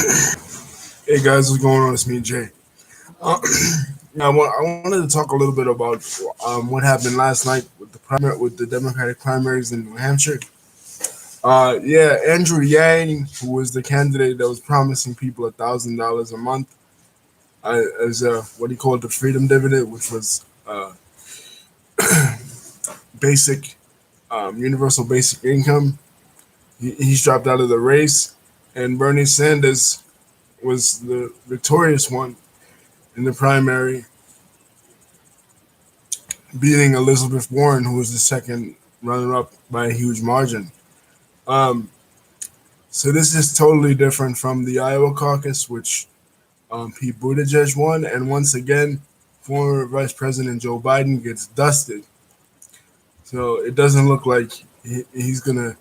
Hey guys, what's going on? It's me, Jay. Uh, I wanted to talk a little bit about what happened last night with the Democratic primaries in New Hampshire. Andrew Yang, who was the candidate that was promising people $1,000 a month as what he called the freedom dividend, which was basic universal basic income. He's dropped out of the race, and Bernie Sanders was the victorious one in the primary, beating Elizabeth Warren, who was the second runner-up by a huge margin. Um, so this is totally different from the Iowa caucus, which Pete Buttigieg won, and once again, former Vice President Joe Biden gets dusted. So it doesn't look like he's gonna,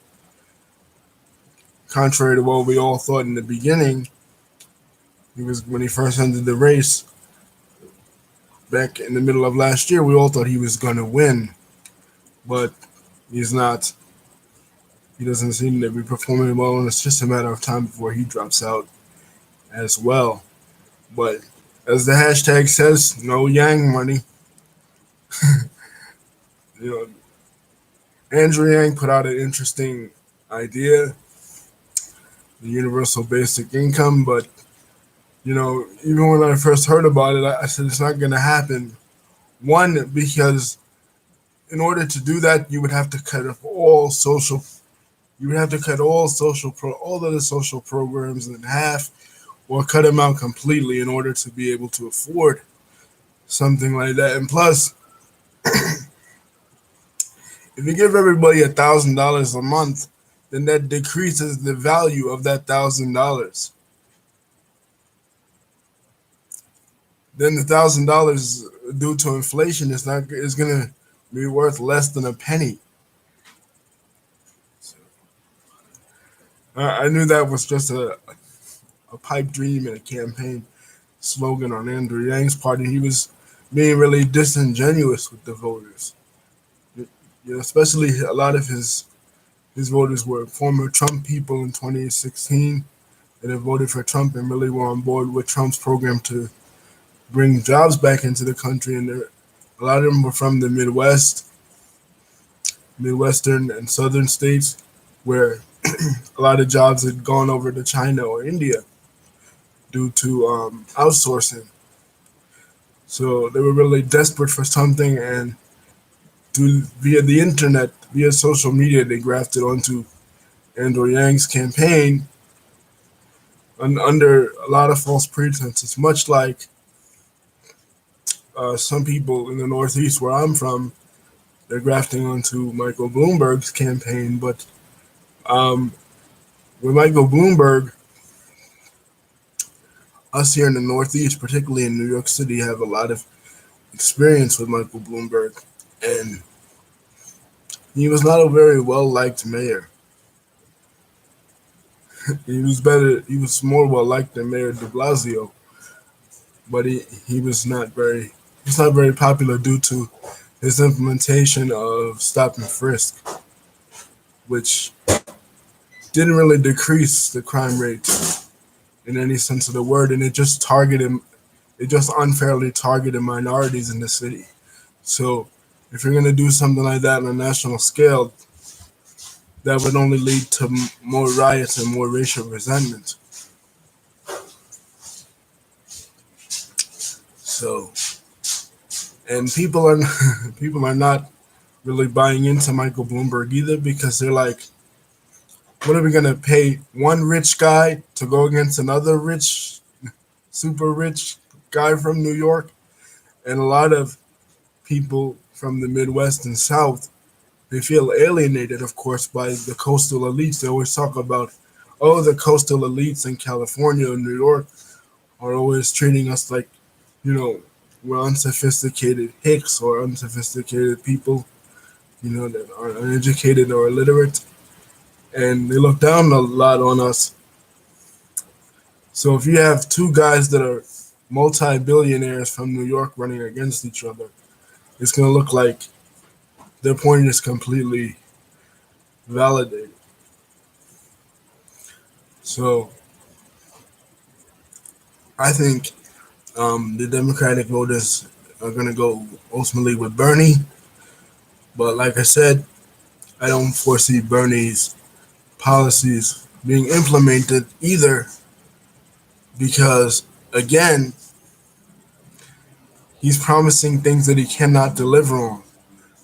contrary to what we all thought in the beginning. He was when he first entered the race back in the middle of last year. We all thought he was gonna win, but he's not. He doesn't seem to be performing well, and it's just a matter of time before he drops out as well. But as the hashtag says, no Yang money. You know, Andrew Yang put out an interesting idea, the universal basic income, but even when I first heard about it, I said it's not going to happen. One, because in order to do that, you would have to cut off all social. You would have to cut all of the social programs in half, or cut them out completely in order to be able to afford something like that. And plus, if you give everybody $1,000 a month, then that decreases the value of that $1,000. Then $1,000 due to inflation is gonna be worth less than a penny. So, I knew that was just a pipe dream and a campaign slogan on Andrew Yang's part, and he was being really disingenuous with the voters. Especially a lot of his voters were former Trump people in 2016 that have voted for Trump and really were on board with Trump's program to bring jobs back into the country. And a lot of them were from the Midwestern and Southern states, where a lot of jobs had gone over to China or India due to outsourcing. So they were really desperate for something, and via the internet, via social media, they grafted onto Andrew Yang's campaign under a lot of false pretenses, much like some people in the Northeast where I'm from, they're grafting onto Michael Bloomberg's campaign. But um, with Michael Bloomberg, us here in the Northeast, particularly in New York City, have a lot of experience with Michael Bloomberg, and he was not a very well liked mayor. He was better. He was more well liked than Mayor De Blasio, but he was not very. He's not very popular due to his implementation of stop and frisk, which didn't really decrease the crime rate in any sense of the word, and it just unfairly targeted minorities in the city. So if you're gonna do something like that on a national scale, that would only lead to more riots and more racial resentment. So, and people are not really buying into Michael Bloomberg either, because they're like, what are we gonna pay one rich guy to go against another rich, super rich guy from New York? And a lot of people from the Midwest and South, they feel alienated, of course, by the coastal elites. They always talk about, oh, the coastal elites in California and New York are always treating us like, you know, we're unsophisticated hicks or unsophisticated people, that are uneducated or illiterate. And they look down a lot on us. So if you have two guys that are multi-billionaires from New York running against each other, it's going to look like their point is completely validated. So I think the Democratic voters are going to go ultimately with Bernie. But like I said, I don't foresee Bernie's policies being implemented either because, again, he's promising things that he cannot deliver on.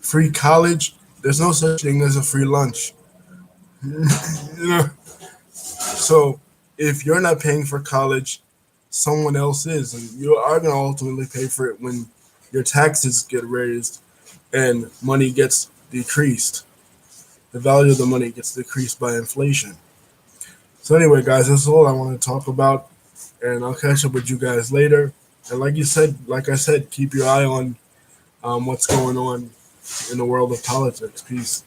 Free college, there's no such thing as a free lunch. You know? So if you're not paying for college, someone else is, and you are going to ultimately pay for it when your taxes get raised and money gets decreased. The value of the money gets decreased by inflation. So anyway, guys, that's all I want to talk about, and I'll catch up with you guys later. And like I said, keep your eye on what's going on in the world of politics. Peace.